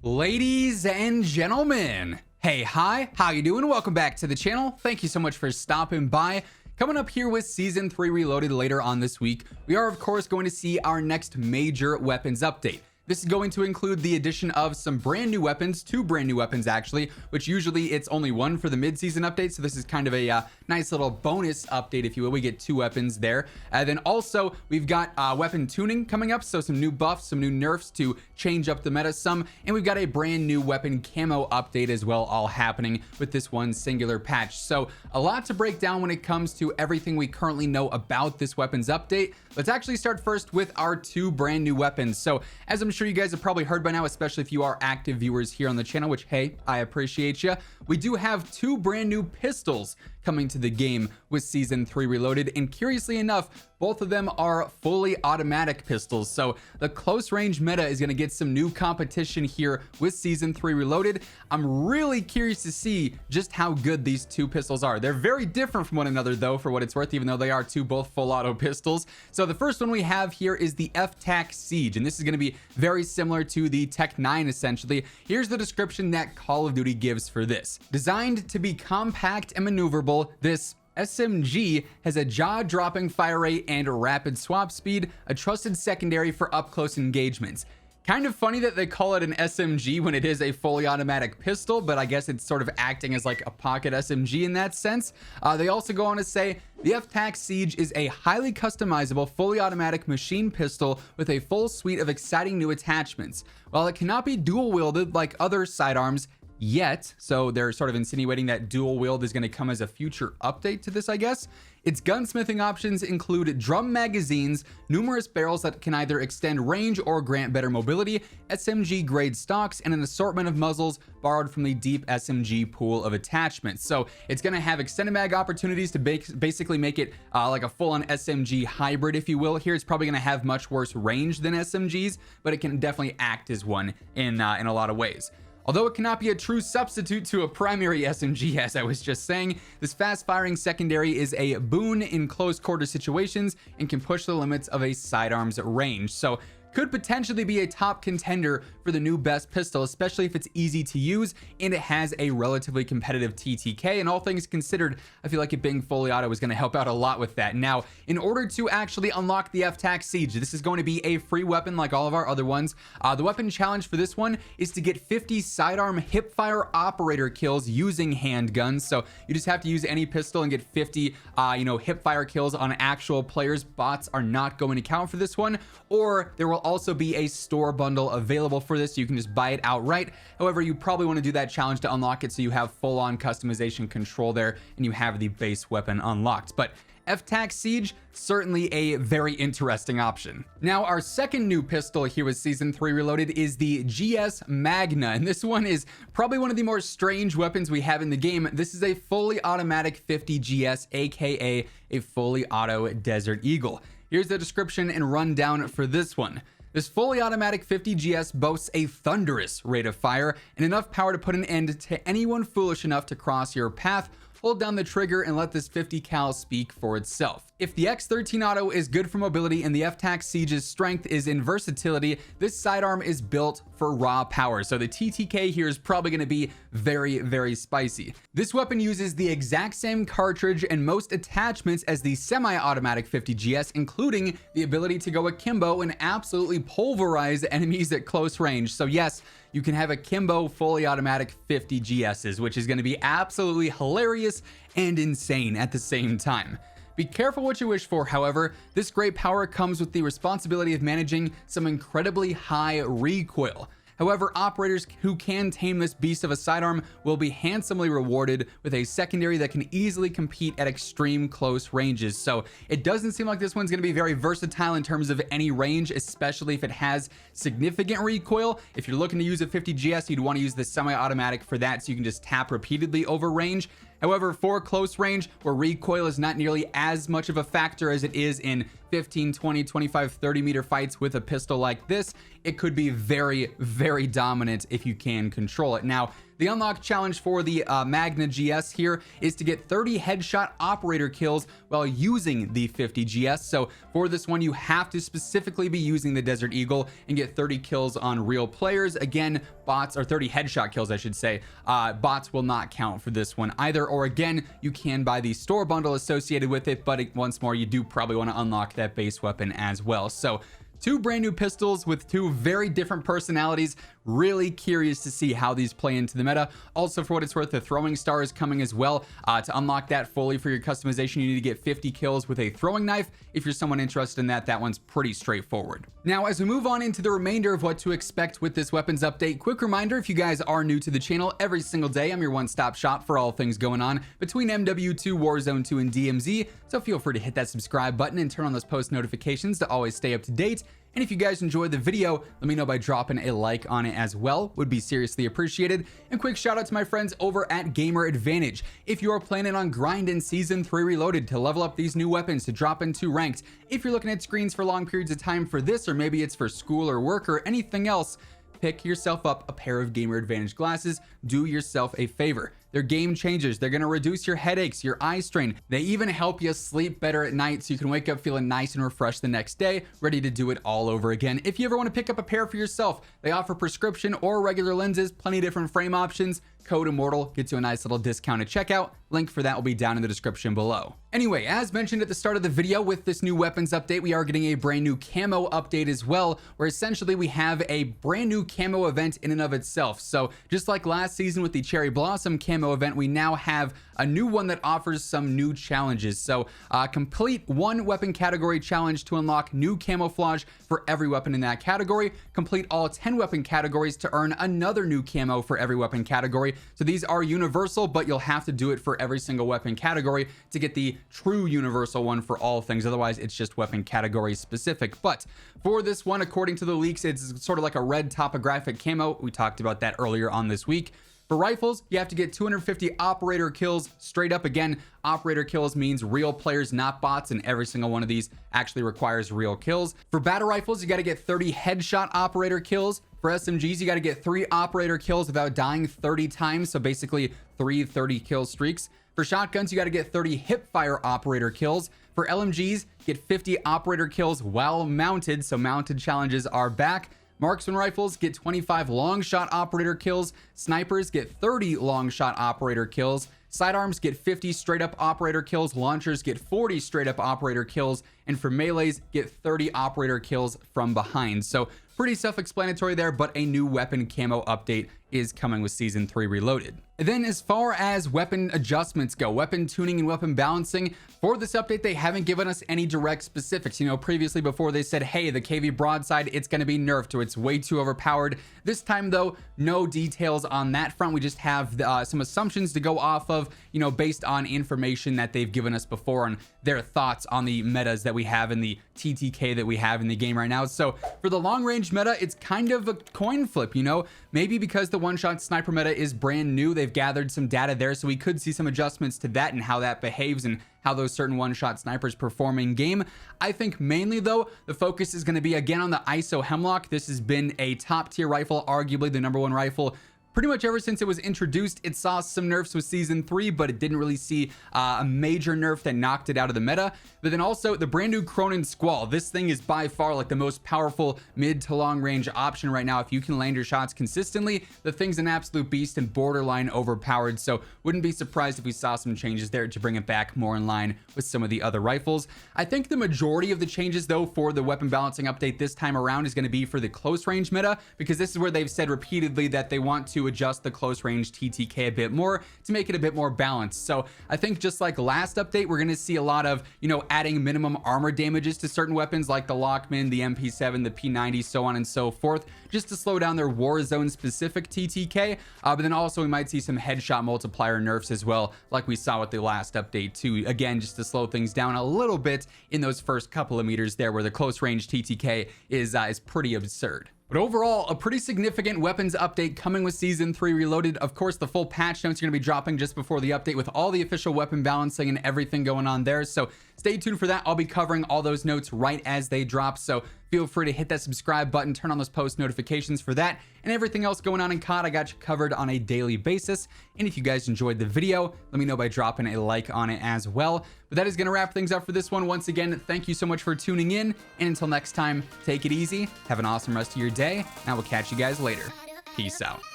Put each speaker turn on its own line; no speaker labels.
Ladies and gentlemen, hey, hi, how you doing? Welcome back to the channel. Thank you so much for stopping by. Coming up here with Season 3 Reloaded later on this week, we are of course going to see our next major weapons update. This is going to include the addition of some brand new weapons, 2 brand new weapons actually, which usually it's only one for the mid-season update. So this is kind of a nice little bonus update, if you will. We get 2 weapons there. And then also we've got weapon tuning coming up. So some new buffs, some new nerfs to change up the meta some. And we've got a brand new weapon camo update as well, all happening with this one singular patch. So a lot to break down when it comes to everything we currently know about this weapons update. Let's actually start first with our 2 brand new weapons. So as I'm sure you guys have probably heard by now, especially if you are active viewers here on the channel, which hey, I appreciate you. We do have 2 brand new pistols coming to the game with Season 3 Reloaded, and curiously enough, both of them are fully automatic pistols. So the close range meta is going to get some new competition here with Season 3 Reloaded. I'm really curious to see just how good these 2 pistols are. They're very different from one another though, for what it's worth, even though they are 2 both full auto pistols. So the first one we have here is the F-Tac Siege, and this is going to be very similar to the Tech 9 essentially. Here's the description that Call of Duty gives for this. Designed to be compact and maneuverable, this SMG has a jaw-dropping fire rate and rapid swap speed, a trusted secondary for up-close engagements. Kind of funny that they call it an SMG when it is a fully automatic pistol, but I guess it's sort of acting as like a pocket SMG in that sense. They also go on to say, the F-Tac Siege is a highly customizable, fully automatic machine pistol with a full suite of exciting new attachments. While it cannot be dual-wielded like other sidearms yet, so they're sort of insinuating that dual wield is going to come as a future update to this, I guess. Its gunsmithing options include drum magazines, numerous barrels that can either extend range or grant better mobility, SMG grade stocks, and an assortment of muzzles borrowed from the deep SMG pool of attachments. So it's going to have extended mag opportunities to basically make it like a full-on SMG hybrid, if you will. Here it's probably going to have much worse range than SMGs, but it can definitely act as one in a lot of ways. Although it cannot be a true substitute to a primary SMG, as I was just saying, this fast-firing secondary is a boon in close-quarter situations and can push the limits of a sidearm's range. So could potentially be a top contender for the new best pistol, especially if it's easy to use and it has a relatively competitive TTK. And all things considered, I feel like it being fully auto is going to help out a lot with that. Now, in order to actually unlock the F-Tac Siege, this is going to be a free weapon like all of our other ones. The weapon challenge for this one is to get 50 sidearm hipfire operator kills using handguns. So you just have to use any pistol and get 50 hipfire kills on actual players. Bots are not going to count for this one, or there will also be a store bundle available for this. You can just buy it outright. However, you probably want to do that challenge to unlock it so you have full-on customization control there and you have the base weapon unlocked. But F-Tac Siege, certainly a very interesting option. Now, our second new pistol here with Season 3 Reloaded is the GS Magna, and this one is probably one of the more strange weapons we have in the game. This is a fully automatic 50 GS, aka a fully auto Desert Eagle. Here's the description and rundown for this one. This fully automatic 50 GS boasts a thunderous rate of fire and enough power to put an end to anyone foolish enough to cross your path. Hold down the trigger and let this 50 cal speak for itself. If the X13 auto is good for mobility and the F-Tac Siege's strength is in versatility, this sidearm is built for raw power. So the TTK here is probably going to be very, very spicy. This weapon uses the exact same cartridge and most attachments as the semi-automatic 50 GS, including the ability to go akimbo and absolutely pulverize enemies at close range. So yes, you can have akimbo fully automatic 50 GSs, which is going to be absolutely hilarious and insane at the same time. Be careful what you wish for, however. This great power comes with the responsibility of managing some incredibly high recoil. However, operators who can tame this beast of a sidearm will be handsomely rewarded with a secondary that can easily compete at extreme close ranges. So it doesn't seem like this one's going to be very versatile in terms of any range, especially if it has significant recoil. If you're looking to use a 50 GS, you'd want to use the semi-automatic for that so you can just tap repeatedly over range. However, for close range, where recoil is not nearly as much of a factor as it is in 15, 20, 25, 30 meter fights with a pistol like this, it could be very, very dominant if you can control it. Now, The unlock challenge for the Magna GS here is to get 30 headshot operator kills while using the 50 GS. So for this one, you have to specifically be using the Desert Eagle and get 30 kills on real players. Again, bots, or 30 headshot kills, I should say. Bots will not count for this one either. Or again, you can buy the store bundle associated with it, but once more, you do probably want to unlock that base weapon as well. So two brand new pistols with two very different personalities. Really curious to see how these play into the meta. Also, for what it's worth, the throwing star is coming as well. To unlock that fully for your customization, you need to get 50 kills with a throwing knife. If you're someone interested in that, that one's pretty straightforward. Now, as we move on into the remainder of what to expect with this weapons update, quick reminder, if you guys are new to the channel, every single day I'm your one-stop shop for all things going on between MW2, Warzone 2, and DMZ. So feel free to hit that subscribe button and turn on those post notifications to always stay up to date. And if you guys enjoyed the video, let me know by dropping a like on it as well. Would be seriously appreciated. And quick shout out to my friends over at Gamer Advantage. If you are planning on grinding Season 3 Reloaded to level up these new weapons to drop into ranked, if you're looking at screens for long periods of time for this, or maybe it's for school or work or anything else, pick yourself up a pair of Gamer Advantage glasses. Do yourself a favor. They're game changers. They're going to reduce your headaches, your eye strain. They even help you sleep better at night so you can wake up feeling nice and refreshed the next day, ready to do it all over again. If you ever want to pick up a pair for yourself, they offer prescription or regular lenses, plenty of different frame options. Code Immortal gets you a nice little discount at checkout. Link for that will be down in the description below. Anyway, as mentioned at the start of the video, with this new weapons update, we are getting a brand new camo update as well, where essentially we have a brand new camo event in and of itself. So just like last season with the Cherry Blossom camo event, we now have a new one that offers some new challenges. So complete one weapon category challenge to unlock new camouflage for every weapon in that category. Complete all 10 weapon categories to earn another new camo for every weapon category. So these are universal, but you'll have to do it for every single weapon category to get the true universal one for all things. Otherwise, it's just weapon category specific. But for this one, according to the leaks, it's sort of like a red topographic camo. We talked about that earlier on this week. For rifles, you have to get 250 operator kills straight up. Again, operator kills means real players, not bots, and every single one of these actually requires real kills. For battle rifles, you got to get 30 headshot operator kills. For SMGs, you got to get 3 operator kills without dying 30 times, so basically 3 30 kill streaks. For shotguns, you got to get 30 hipfire operator kills. For LMGs, get 50 operator kills while mounted, so mounted challenges are back. Marksman rifles get 25 long shot operator kills. Snipers get 30 long shot operator kills. Sidearms get 50 straight up operator kills. Launchers get 40 straight up operator kills. And for melees, get 30 operator kills from behind. So pretty self-explanatory there, but a new weapon camo update is coming with Season 3 Reloaded. And then as far as weapon adjustments go, weapon tuning and weapon balancing, for this update, they haven't given us any direct specifics. You know, previously before they said, hey, the KV broadside, it's going to be nerfed or it's way too overpowered. This time though, no details on that front. We just have some assumptions to go off of, you know, based on information that they've given us before and their thoughts on the metas that we have in the TTK that we have in the game right now. So for the long range meta, it's kind of a coin flip, you know, maybe because the one-shot sniper meta is brand new, they've gathered some data there, so we could see some adjustments to that and how that behaves and how those certain one-shot snipers perform in game. I think mainly though, the focus is going to be again on the ISO Hemlock. This has been a top tier rifle, arguably the #1 rifle pretty much ever since it was introduced. It saw some nerfs with Season 3, but it didn't really see a major nerf that knocked it out of the meta. But then also the brand new Cronin Squall. This thing is by far like the most powerful mid to long range option right now. If you can land your shots consistently, the thing's an absolute beast and borderline overpowered. So wouldn't be surprised if we saw some changes there to bring it back more in line with some of the other rifles. I think the majority of the changes though for the weapon balancing update this time around is going to be for the close range meta, because this is where they've said repeatedly that they want to adjust the close range TTK a bit more to make it a bit more balanced. So I think just like last update, we're going to see a lot of, you know, adding minimum armor damages to certain weapons like the Lockman, the MP7, the P90, so on and so forth, just to slow down their Warzone specific TTK. But then also we might see some headshot multiplier nerfs as well, like we saw with the last update too. Again, just to slow things down a little bit in those first couple of meters there where the close range TTK is pretty absurd. But overall, a pretty significant weapons update coming with Season 3 Reloaded. Of course, the full patch notes are going to be dropping just before the update with all the official weapon balancing and everything going on there. So stay tuned for that. I'll be covering all those notes right as they drop, so feel free to hit that subscribe button, turn on those post notifications for that, and everything else going on in COD. I got you covered on a daily basis. And if you guys enjoyed the video, let me know by dropping a like on it as well. But that is going to wrap things up for this one. Once again, thank you so much for tuning in, and until next time, take it easy, have an awesome rest of your day, and I will catch you guys later. Peace out.